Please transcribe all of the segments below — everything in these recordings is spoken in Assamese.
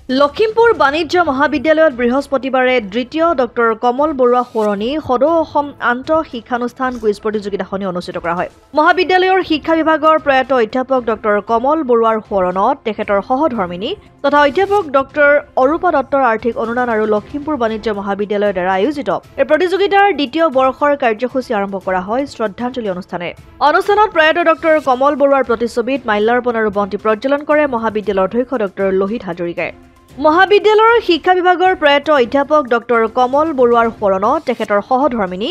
লখিমপুৰ বাণিজ্য মহাবিদ্যালয়ত বৃহস্পতিবাৰে দ্বিতীয় ডক্টৰ কমল বৰুৱা সৰণী সদৌ অসম আন্তঃ শিক্ষানুষ্ঠান কুইজ প্ৰতিযোগিতাখনি অনুষ্ঠিত কৰা হয়। মহাবিদ্যালয়ৰ শিক্ষা বিভাগৰ প্ৰয়াত অধ্যাপক ডক্টৰ কমল বৰুৱাৰ সৰণত তেখেতৰ সহধৰ্মিনী তথা অধ্যাপক ডক্টৰ অৰূপা দত্তৰ আৰ্থিক অনুদান আৰু লখিমপুৰ বাণিজ্য মহাবিদ্যালয়ৰ দ্বাৰা আয়োজিত এই প্ৰতিযোগিতাৰ দ্বিতীয় বৰ্ষৰ কাৰ্যসূচী আৰম্ভ কৰা হয় শ্ৰদ্ধাঞ্জলি অনুষ্ঠানে। অনুষ্ঠানত প্ৰয়াত ডক্টৰ কমল বৰুৱাৰ প্ৰতিচ্ছবিত মাল্যাৰ্পণ আৰু বন্তি প্ৰজ্বলন কৰে মহাবিদ্যালয়ৰ অধ্যক্ষ ডক্টৰ লোহিত হাজৰিকাই। মহাবিদ্যালয়ৰ শিক্ষা বিভাগৰ প্ৰয়াত অধ্যাপক ডক্টৰ কমল বৰুৱাৰ সৰণত তেখেতৰ সহধৰ্মিনী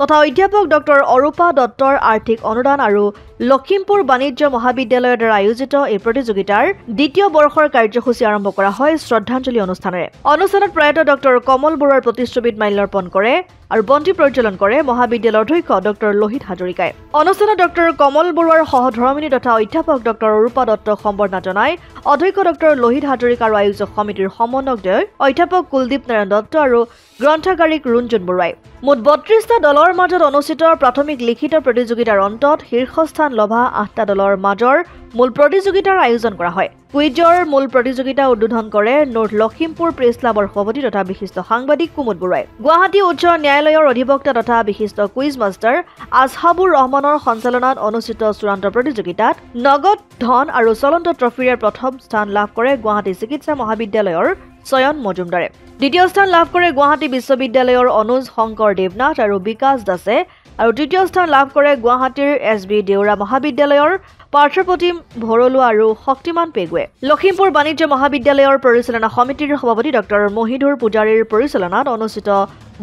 তথা অধ্যাপক ডক্টৰ অৰূপা দত্তৰ আৰ্থিক অনুদান আৰু লখিমপুৰ বাণিজ্য মহাবিদ্যালয়ৰ দ্বাৰা আয়োজিত এই প্ৰতিযোগিতাৰ দ্বিতীয় বৰ্ষৰ কাৰ্যসূচী আৰম্ভ কৰা হয় শ্ৰদ্ধাঞ্জলি অনুষ্ঠানেৰে। অনুষ্ঠানত প্ৰয়াত ডক্টৰ কমল বৰুৱাৰ প্ৰতিচ্ছবিত মাল্যাৰ্পণ কৰে আৰু বন্তি প্ৰজ্বলন কৰে মহাবিদ্যালয়ৰ অধ্যক্ষ ডক্টৰ লোহিত হাজৰিকাই। অনুষ্ঠানত ডক্টৰ কমল বৰুৱাৰ সহধৰ্মিনী তথা অধ্যাপক ডক্টৰ অৰূপা দত্তক সম্বৰ্ধনা জনাই অধ্যক্ষ ডক্টৰ লোহিত হাজৰিকা আৰু আয়োজক সমিতিৰ সমন্বয়ক অধ্যাপক কুলদীপ নাৰায়ণ দত্ত আৰু গ্ৰন্থাগাৰিক ৰুণজুন বৰুৱাই। মুঠ ৩২টা দলৰ মাজত অনুষ্ঠিত প্ৰাথমিক লিখিত প্ৰতিযোগিতাৰ অন্তত শীৰ্ষস্থান লভা ৮টা দলৰ মাজৰ মূল প্ৰতিযোগিতাৰ আয়োজন কৰা হয়। কুইজৰ মূল প্ৰতিযোগিতা উদ্বোধন কৰে নৰ্থ লখিমপুৰ প্ৰেছ ক্লাবৰ সভাপতি তথা বিশিষ্ট সাংবাদিক কুমুদ বৰুৱাই। গুৱাহাটী উচ্চ ন্যায়ালয়ৰ অধিবক্তা তথা বিশিষ্ট কুইজ মাষ্টাৰ আজহাবুৰ ৰহমানৰ সঞ্চালনাত অনুষ্ঠিত চূড়ান্ত প্ৰতিযোগিতাত নগদ ধন আৰু চলন্ত ট্ৰফিৰে প্ৰথম স্থান লাভ কৰে গুৱাহাটী চিকিৎসা মহাবিদ্যালয়ৰ চয়ন মজুমদাৰে। দ্বিতীয় স্থান লাভ কৰে গুৱাহাটী বিশ্ববিদ্যালয়ৰ অনুজ শংকৰ দেৱনাথ আৰু বিকাশ দাসে আৰু তৃতীয় স্থান লাভ কৰে গুৱাহাটীৰ SB দেউৰা মহাবিদ্যালয়ৰ পাৰ্থপ্ৰতিম ভৰলুৱা আৰু শক্তিমান পেগুৱে। লখিমপুৰ বাণিজ্য মহাবিদ্যালয়ৰ পৰিচালনা সমিতিৰ সভাপতি ডক্টৰ মহিধুৰ পূজাৰীৰ পৰিচালনাত অনুষ্ঠিত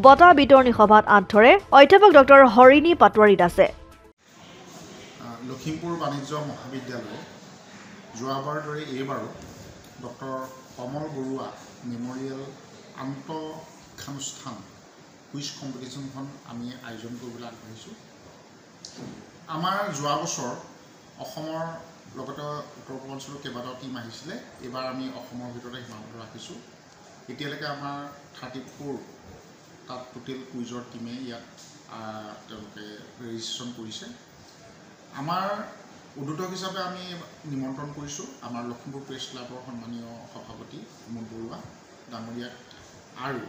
বঁটা বিতৰণী সভাত আঁত ধৰে অধ্যাপক ডক্টৰ হৰিণী পাটোৱাৰী দাসে। লখিমপুৰ বাণিজ্য মহাবিদ্যালয় যোৱাবাৰ দৰে এইবাৰো ডক্টৰ কমল বৰুৱা মেমৰিয়েল আন্তঃ শিক্ষানুষ্ঠান কুইজ কম্পিটিশ্যনখন আমি আয়োজন কৰিবলৈ আগবাঢ়িছোঁ। আমাৰ যোৱা বছৰ অসমৰ লগতে উত্তৰ পূৰ্বাঞ্চলৰ কেইবাটাও টীম আহিছিলে। এইবাৰ আমি অসমৰ ভিতৰতে সীমাবদ্ধ ৰাখিছোঁ। এতিয়ালৈকে আমাৰ 34 তাত টোটেল কুইজৰ টীমে ইয়াত তেওঁলোকে ৰেজিষ্ট্ৰেশ্যন কৰিছে। আমাৰ উদ্বোধক হিচাপে আমি নিমন্ত্ৰণ কৰিছোঁ আমাৰ লখিমপুৰ প্ৰেছ ক্লাবৰ সন্মানীয় সভাপতি কুমুদ বৰুৱা ডাঙৰীয়াক আৰু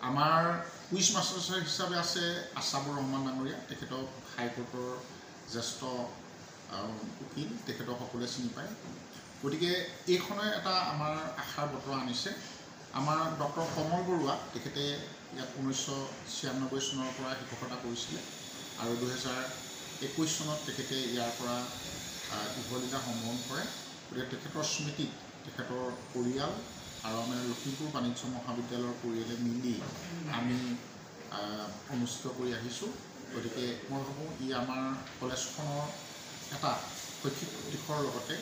আমাৰ কুইজ মাষ্টাৰ হিচাপে আছে আছাবুৰ ৰহমান ডাঙৰীয়া, তেখেতক হাইকোৰ্টৰ জ্যেষ্ঠ উকিল, তেখেতক সকলোৱে চিনি পায়। গতিকে এইখনে এটা আমাৰ আশাৰ বতৰা আনিছে। আমাৰ ডক্টৰ কমল বৰুৱা তেখেতে ইয়াত 1996 চনৰ পৰা শিক্ষকতা কৰিছিলে আৰু 2021 চনত তেখেতে ইয়াৰ পৰা দীঘলীয়া সম্বোধন কৰে। গতিকে তেখেতৰ স্মৃতিত তেখেতৰ পৰিয়াল আৰু আমাৰ লখিমপুৰ বাণিজ্য মহাবিদ্যালয়ৰ পৰিয়ালে মিলি আমি অনুষ্ঠিত কৰি আহিছোঁ। গতিকে মই ভাবোঁ ই আমাৰ কলেজখনৰ এটা শৈক্ষিক দিশৰ লগতে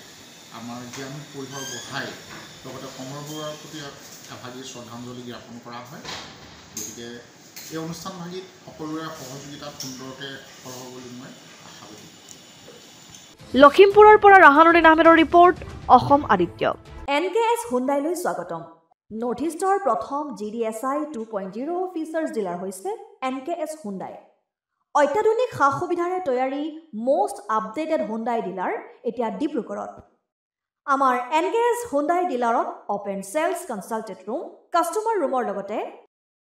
আমাৰ জ্ঞান পৰিসৰ বঢ়াই লগতে কমল বৰুৱাৰ প্ৰতি এভাগী শ্ৰদ্ধাঞ্জলি জ্ঞাপন কৰা হয়। গতিকে এই অনুষ্ঠানভাগীত সকলোৰে সহযোগিতাত সুন্দৰকৈ সফল হ'ব বুলি মই আশাবাদী। লখিমপুৰৰ পৰা ৰাহানুদ্দিন আহমেদৰ ৰিপৰ্ট, অসম আদিত্য। NKS হুণ্ডাইলৈ স্বাগতম। নৰ্থ ইষ্টৰ প্ৰথম GDSI 2.0 ফিচাৰ্ছ ডিলাৰ হৈছে NKS হুণ্ডাই। অত্যাধুনিক সা সুবিধাৰে তৈয়াৰী মষ্ট আপডেটেড হুণ্ডাই ডিলাৰ এতিয়া ডিব্ৰুগড়ত। আমাৰ NKS হুণ্ডাই ডিলাৰত open sales consulted room, customer ৰুমৰ লগতে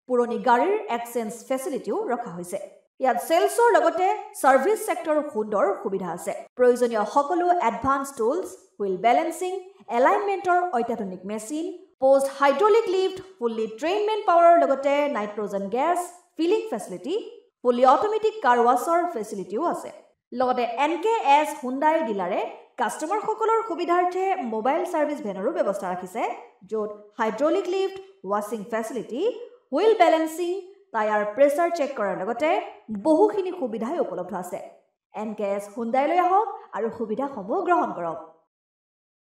পুৰণি গাড়ীৰ এক্সচেঞ্জ ফেচিলিটিও ৰখা হৈছে। ইয়াত চেলছৰ লগতে ছাৰ্ভিচ ছেক্টৰৰ সুন্দৰ সুবিধা আছে। প্ৰয়োজনীয় সকলো এডভান্স টুলছ, হুইল বেলেন্সিং, এলাইনমেণ্টৰ অত্যাধুনিক machine, post hydraulic lift, fully train মেন পাৱাৰৰ লগতে nitrogen gas filling facility, fully automatic car washer ফেচিলিটিও আছে। লগতে NKS হুণ্ডাই ডিলাৰে কাষ্টমাৰসকলৰ সুবিধাৰ্থে মোবাইল ছাৰ্ভিচ ভেনৰো ব্যৱস্থা ৰাখিছে, য'ত হাইড্ৰলিক লিফ্ট, ৱাছিং facility, wheel balancing, tyre pressure check কৰাৰ লগতে বহুখিনি সুবিধাই উপলব্ধ আছে। NKS হুণ্ডাইলৈ আহক আৰু সুবিধাসমূহ গ্ৰহণ কৰক।